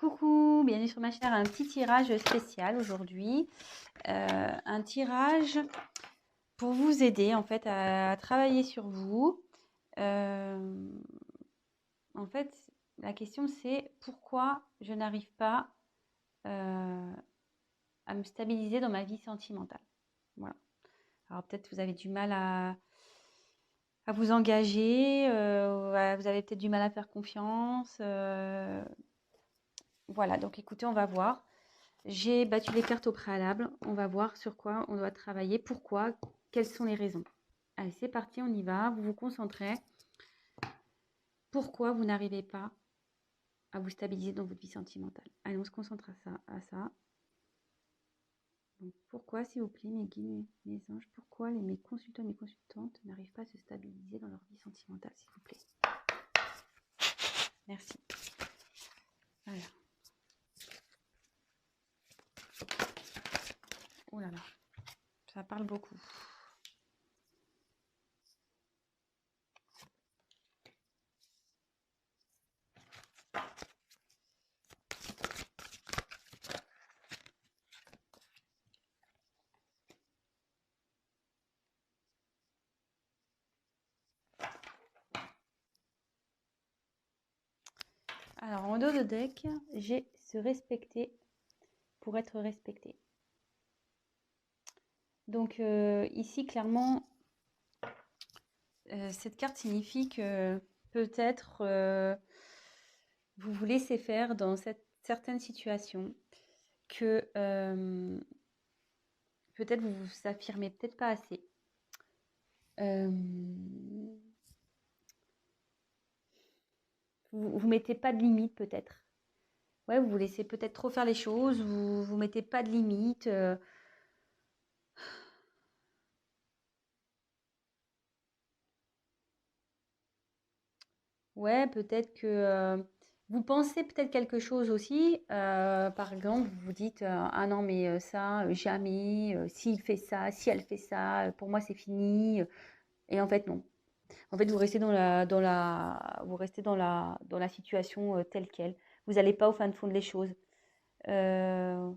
Coucou, bienvenue sur ma chaîne. Un petit tirage spécial aujourd'hui. Un tirage pour vous aider en fait à travailler sur vous. Euh, En fait, la question c'est pourquoi je n'arrive pas à me stabiliser dans ma vie sentimentale. Voilà. Alors peut-être vous avez du mal à vous engager, vous avez peut-être du mal à faire confiance. Voilà, donc écoutez, on va voir. J'ai battu les cartes au préalable. On va voir sur quoi on doit travailler, pourquoi, quelles sont les raisons. Allez, c'est parti, on y va. Vous vous concentrez. Pourquoi vous n'arrivez pas à vous stabiliser dans votre vie sentimentale? Allez, on se concentre à ça. Donc, pourquoi, s'il vous plaît, mes guides, mes anges, pourquoi mes consultants et mes consultantes n'arrivent pas à se stabiliser dans leur vie sentimentale, s'il vous plaît? Merci. Voilà. Oh là là, ça parle beaucoup. Alors, en dos de deck, j'ai se respecter pour être respecté. Donc, ici, clairement, cette carte signifie que peut-être vous vous laissez faire dans certaines situations, que peut-être vous vous affirmez peut-être pas assez. Vous mettez pas de limite peut-être. Ouais, vous vous laissez peut-être trop faire les choses, vous mettez pas de limite. Ouais, peut-être que vous pensez peut-être quelque chose aussi. Par exemple, vous vous dites ah non mais ça jamais. S'il fait ça, si elle fait ça, pour moi c'est fini. Et en fait non. En fait, vous restez vous restez dans la situation telle quelle. Vous n'allez pas au fin de fond des choses. Euh,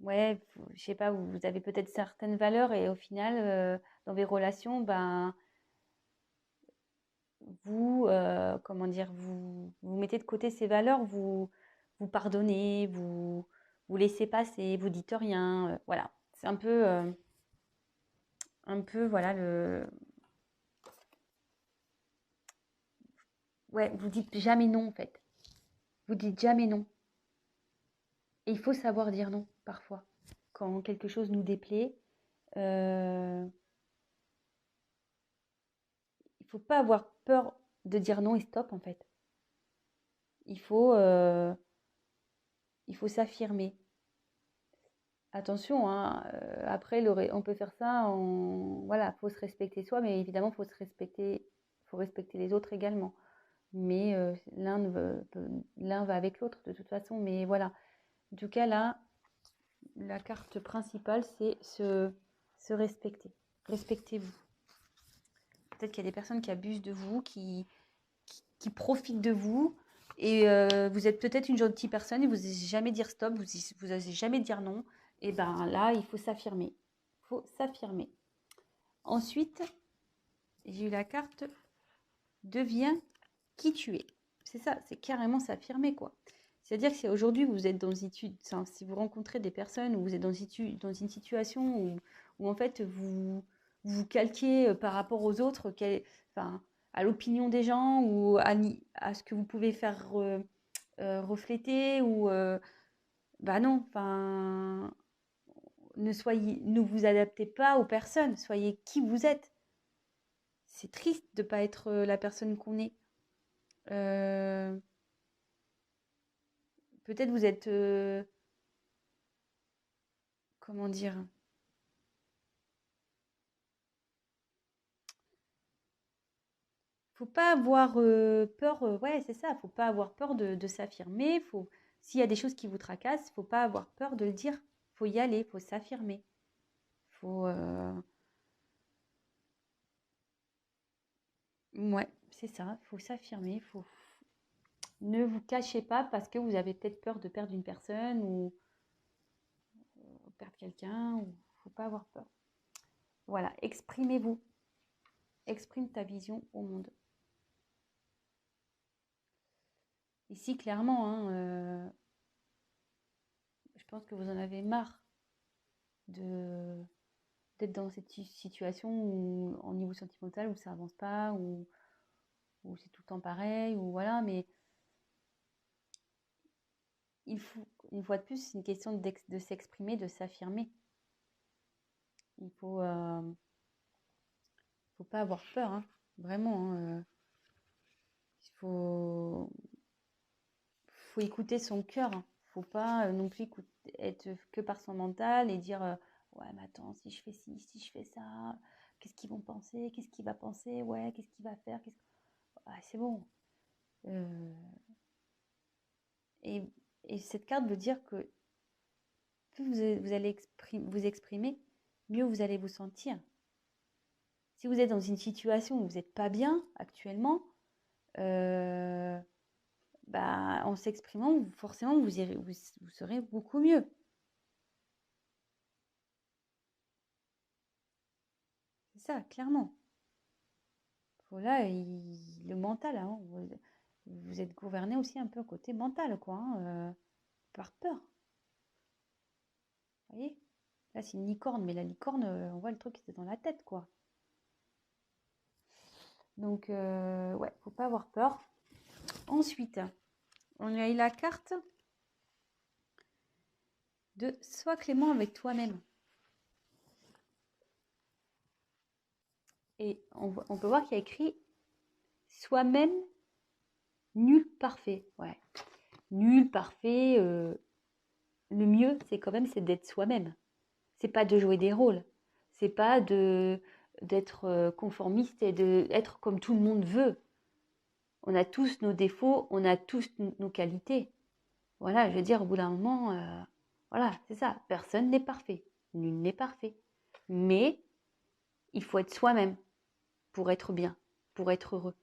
ouais, je sais pas, vous avez peut-être certaines valeurs et au final, dans vos relations, ben vous, comment dire, vous mettez de côté ces valeurs, vous pardonnez, vous laissez passer, vous dites rien. Voilà, c'est un peu, voilà ouais, vous dites jamais non en fait. Vous dites jamais non. Et il faut savoir dire non parfois. Quand quelque chose nous déplaît, euh, il faut pas avoir peur de dire non et stop en fait. Il faut, euh, il faut s'affirmer. Attention, hein, après, on peut faire ça, voilà, faut se respecter soi, mais évidemment, faut respecter les autres également. Mais l'un va avec l'autre de toute façon. Mais voilà, en tout cas là, la carte principale, c'est se respecter. Respectez-vous. Peut-être qu'il y a des personnes qui abusent de vous, qui profitent de vous. Et vous êtes peut-être une gentille personne et vous n'osez jamais dire stop, vous n'osez jamais dire non. Et ben là, il faut s'affirmer. Il faut s'affirmer. Ensuite, j'ai eu la carte deviens qui tu es. C'est ça, c'est carrément s'affirmer quoi. C'est-à-dire que si aujourd'hui vous êtes dans une situation, si vous rencontrez des personnes ou vous êtes dans une situation où en fait vous calquez par rapport aux autres, enfin, à l'opinion des gens ou à ce que vous pouvez faire refléter ou bah non, enfin ne vous adaptez pas aux personnes, soyez qui vous êtes. C'est triste de ne pas être la personne qu'on est. Euh, Peut-être vous êtes, comment dire, faut pas avoir peur, ouais, c'est ça, faut pas avoir peur de s'affirmer. S'il y a des choses qui vous tracassent, faut pas avoir peur de le dire. Faut y aller, faut s'affirmer. Faut, ouais, c'est ça, faut s'affirmer. Ne vous cachez pas parce que vous avez peut-être peur de perdre une personne ou perdre quelqu'un. Il ne faut pas avoir peur. Voilà, exprimez-vous. Exprime ta vision au monde. Ici, clairement, hein, je pense que vous en avez marre d'être dans cette situation où, en niveau sentimental où ça avance pas, où c'est tout le temps pareil, ou voilà, mais il faut, une fois de plus, c'est une question de s'exprimer, de s'affirmer. Il faut pas avoir peur, hein, vraiment. Hein, il faut écouter son cœur. Hein. Faut pas non plus être que par son mental et dire ouais, mais attends, si je fais ci, si je fais ça, qu'est-ce qu'ils vont penser, qu'est-ce qu'il va penser, ouais, qu'est-ce qu'il va faire, ah, c'est bon. Et, et cette carte veut dire que plus vous allez vous exprimer, mieux vous allez vous sentir. Si vous êtes dans une situation où vous n'êtes pas bien actuellement, bah, en s'exprimant, forcément, vous serez beaucoup mieux. C'est ça, clairement. Voilà, le mental, hein, vous êtes gouverné aussi un peu côté mental, quoi, hein, par peur. Vous voyez? Là, c'est une licorne, mais la licorne, on voit le truc qui était dans la tête, quoi. Donc, ouais, faut pas avoir peur. Ensuite, on a eu la carte de sois clément avec toi-même. Et on peut voir qu'il y a écrit soi-même nul parfait. Ouais, nul parfait. Le mieux, c'est quand même c'est d'être soi-même. C'est pas de jouer des rôles. C'est pas d'être conformiste et d'être comme tout le monde veut. On a tous nos défauts, on a tous nos qualités. Voilà, je veux dire, au bout d'un moment, voilà, c'est ça. Personne n'est parfait. Nul n'est parfait. Mais il faut être soi-même pour être bien, pour être heureux.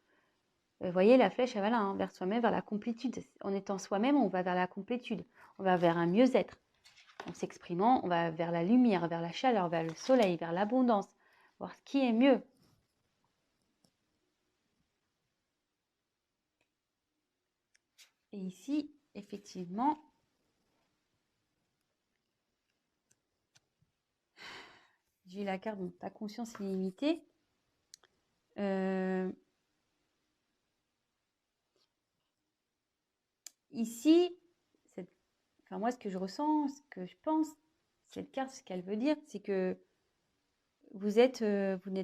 Vous voyez, la flèche, elle va là, hein, vers soi-même, vers la complétude. En étant soi-même, on va vers la complétude. On va vers un mieux-être. En s'exprimant, on va vers la lumière, vers la chaleur, vers le soleil, vers l'abondance. Voir ce qui est mieux. Et ici, effectivement, j'ai la carte de ta conscience illimitée. Ici, enfin moi, ce que je ressens, ce que je pense, cette carte, ce qu'elle veut dire, c'est que vous n'êtes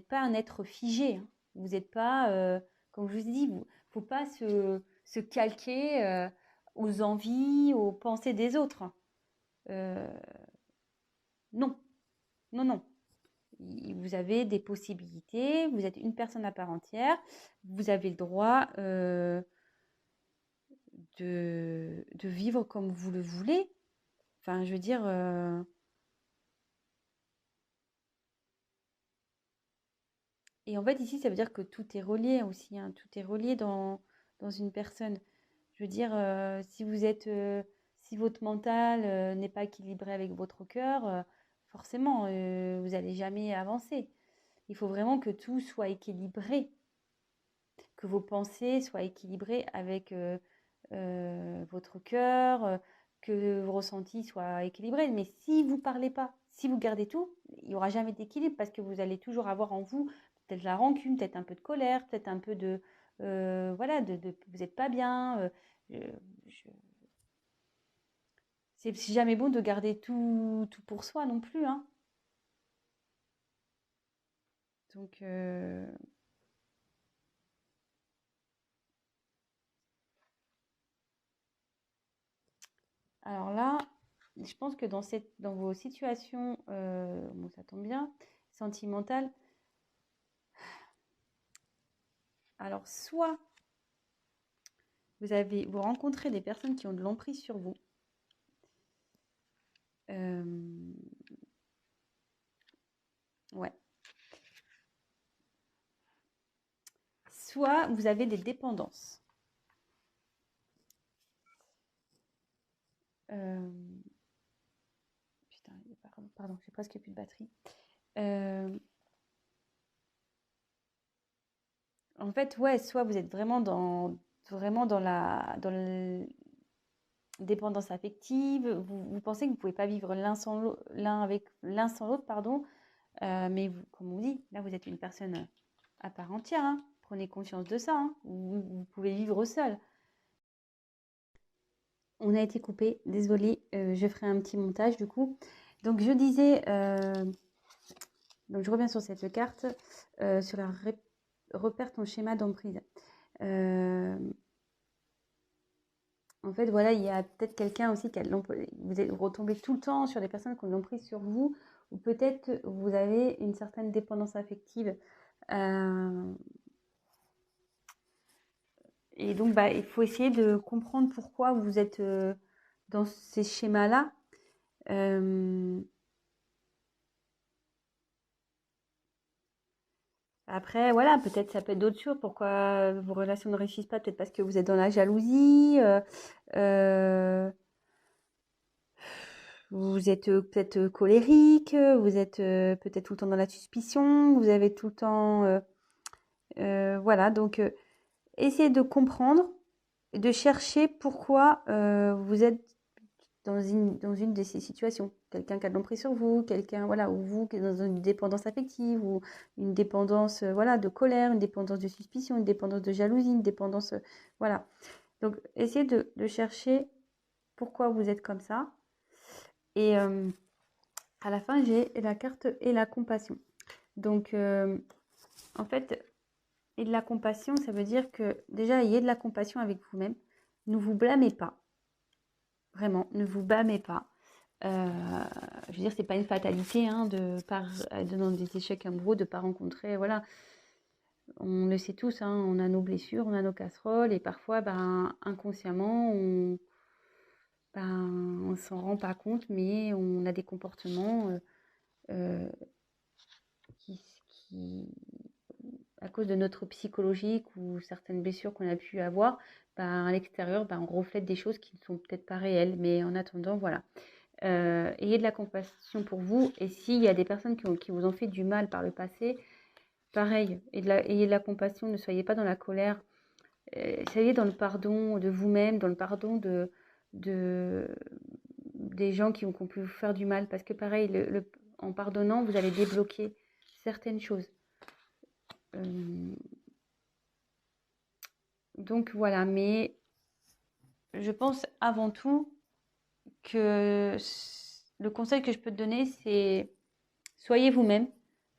pas un être figé. Hein. Vous n'êtes pas, comme je vous ai dit, il ne faut pas se calquer aux envies, aux pensées des autres. Non, non, non. Vous avez des possibilités, vous êtes une personne à part entière, vous avez le droit de vivre comme vous le voulez. Enfin, je veux dire, et en fait, ici, ça veut dire que tout est relié aussi, hein, tout est relié dans une personne. Je veux dire, si votre mental n'est pas équilibré avec votre cœur, forcément, vous n'allez jamais avancer. Il faut vraiment que tout soit équilibré, que vos pensées soient équilibrées avec votre cœur, que vos ressentis soient équilibrés. Mais si vous ne parlez pas, si vous gardez tout, il n'y aura jamais d'équilibre parce que vous allez toujours avoir en vous peut-être la rancune, peut-être un peu de colère, peut-être un peu de... voilà, vous n'êtes pas bien. C'est jamais bon de garder tout pour soi non plus. Hein. Donc, alors là, je pense que dans vos situations, bon, ça tombe bien, sentimentales, alors soit vous rencontrez des personnes qui ont de l'emprise sur vous, ouais. Soit vous avez des dépendances. Putain, pardon, j'ai presque plus de batterie. En fait, ouais, soit vous êtes vraiment dans la dépendance affective, vous pensez que vous pouvez pas vivre l'un sans l'autre, pardon, mais comme on dit, là vous êtes une personne à part entière, hein. Prenez conscience de ça, hein. Vous pouvez vivre seul. On a été coupé, désolée, je ferai un petit montage du coup. Donc je disais, donc je reviens sur cette carte, sur la repère ton schéma d'emprise. En fait, voilà, il y a peut-être quelqu'un aussi vous retombez tout le temps sur des personnes qui ont l'emprise sur vous, ou peut-être vous avez une certaine dépendance affective. Et donc, bah, il faut essayer de comprendre pourquoi vous êtes dans ces schémas-là. Après, voilà, peut-être ça peut être d'autres choses. Pourquoi vos relations ne réussissent pas? Peut-être parce que vous êtes dans la jalousie. Vous êtes peut-être colérique. Vous êtes peut-être tout le temps dans la suspicion. Vous avez tout le temps... voilà, donc essayez de comprendre, de chercher pourquoi vous êtes dans une de ces situations. Quelqu'un qui a de l'emprise sur vous, quelqu'un, voilà, ou vous qui est dans une dépendance affective, ou une dépendance, voilà, de colère, une dépendance de suspicion, une dépendance de jalousie, une dépendance, voilà. Donc, essayez de chercher pourquoi vous êtes comme ça. Et à la fin, j'ai la carte et la compassion. Donc, en fait, et de la compassion, ça veut dire que déjà, ayez de la compassion avec vous-même. Ne vous blâmez pas. Vraiment, ne vous blâmez pas. Je veux dire, c'est pas une fatalité hein, dans des échecs amoureux de ne pas rencontrer. Voilà, on le sait tous, hein, on a nos blessures, on a nos casseroles, et parfois, ben, inconsciemment, on s'en rend pas compte, mais on a des comportements euh, qui, à cause de notre psychologique ou certaines blessures qu'on a pu avoir, ben, à l'extérieur, ben, on reflète des choses qui ne sont peut-être pas réelles. Mais en attendant, voilà. Ayez de la compassion pour vous. Et s'il y a des personnes qui vous ont fait du mal par le passé, pareil, ayez de la compassion. Ne soyez pas dans la colère. Soyez dans le pardon de vous-même, dans le pardon des gens qui ont pu vous faire du mal. Parce que pareil, en pardonnant, vous allez débloquer certaines choses. Donc voilà, mais je pense avant tout que le conseil que je peux te donner, c'est soyez vous-même,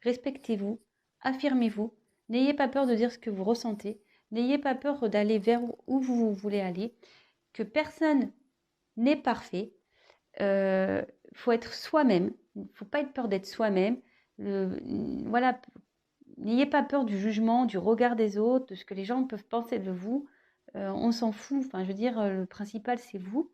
respectez-vous, affirmez-vous, n'ayez pas peur de dire ce que vous ressentez, n'ayez pas peur d'aller vers où vous voulez aller, que personne n'est parfait, faut être soi-même, il ne faut pas être peur d'être soi-même, voilà, n'ayez pas peur du jugement, du regard des autres, de ce que les gens peuvent penser de vous. On s'en fout. Enfin, je veux dire, le principal, c'est vous.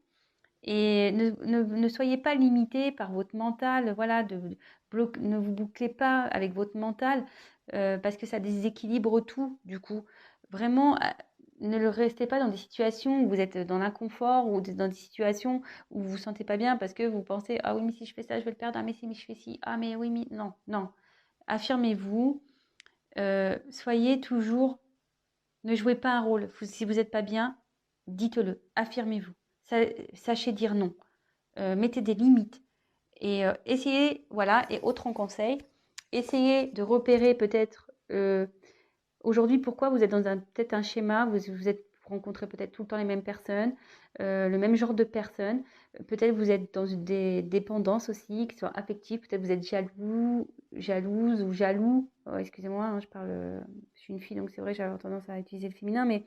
Et ne soyez pas limité par votre mental. Voilà, ne vous bouclez pas avec votre mental parce que ça déséquilibre tout, du coup. Vraiment, ne le restez pas dans des situations où vous êtes dans l'inconfort ou dans des situations où vous ne vous sentez pas bien parce que vous pensez, ah oui, mais si je fais ça, je vais le perdre. Ah, mais si je fais ci. Ah, mais oui, mais non, non. Affirmez-vous. Soyez toujours, ne jouez pas un rôle. Si vous n'êtes pas bien, dites-le, affirmez-vous. Sachez dire non. Mettez des limites. Et essayez, voilà, et autre conseil, essayez de repérer peut-être aujourd'hui pourquoi vous êtes dans peut-être un schéma, vous rencontrez peut-être tout le temps les mêmes personnes, le même genre de personnes. Peut-être vous êtes dans des dépendances aussi, qui sont affectives. Peut-être vous êtes jalouse ou jaloux. Oh, excusez-moi, hein, je suis une fille, donc c'est vrai, j'avais tendance à utiliser le féminin, mais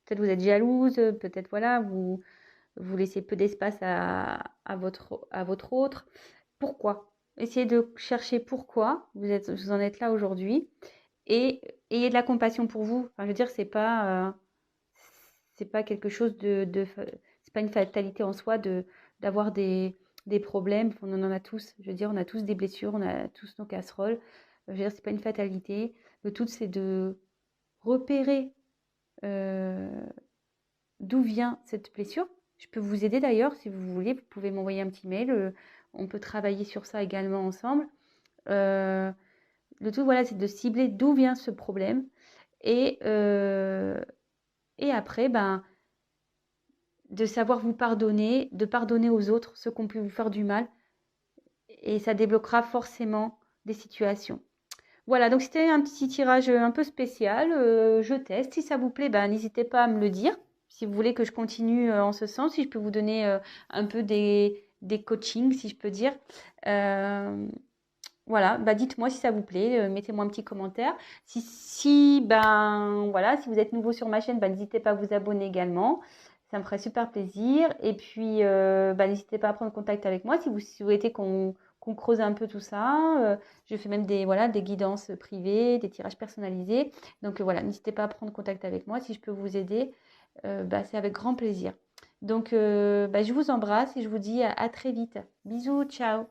peut-être vous êtes jalouse, peut-être voilà, vous laissez peu d'espace à votre autre. Pourquoi? Essayez de chercher pourquoi vous en êtes là aujourd'hui et ayez de la compassion pour vous. Enfin, je veux dire, c'est pas quelque chose c'est pas une fatalité en soi d'avoir des problèmes. On en a tous. Je veux dire, on a tous des blessures, on a tous nos casseroles. Je veux dire, c'est pas une fatalité. Le tout, c'est de repérer d'où vient cette blessure. Je peux vous aider d'ailleurs, si vous voulez, vous pouvez m'envoyer un petit mail. On peut travailler sur ça également ensemble. Euh, le tout, voilà, c'est de cibler d'où vient ce problème. Et, euh, et après, ben, de savoir vous pardonner, de pardonner aux autres ceux qui ont pu vous faire du mal. Et ça débloquera forcément des situations. Voilà, donc c'était un petit tirage un peu spécial. Je teste. Si ça vous plaît, ben, n'hésitez pas à me le dire. Si vous voulez que je continue en ce sens, si je peux vous donner un peu des coachings, si je peux dire. Euh, voilà, bah dites-moi si ça vous plaît, mettez-moi un petit commentaire. Ben voilà, si vous êtes nouveau sur ma chaîne, ben, n'hésitez pas à vous abonner également. Ça me ferait super plaisir. Et puis, bah, n'hésitez pas à prendre contact avec moi si vous souhaitez qu'on creuse un peu tout ça. Je fais même des guidances privées, des tirages personnalisés. Donc voilà, n'hésitez pas à prendre contact avec moi. Si je peux vous aider, bah, c'est avec grand plaisir. Donc, bah, je vous embrasse et je vous dis à très vite. Bisous, ciao.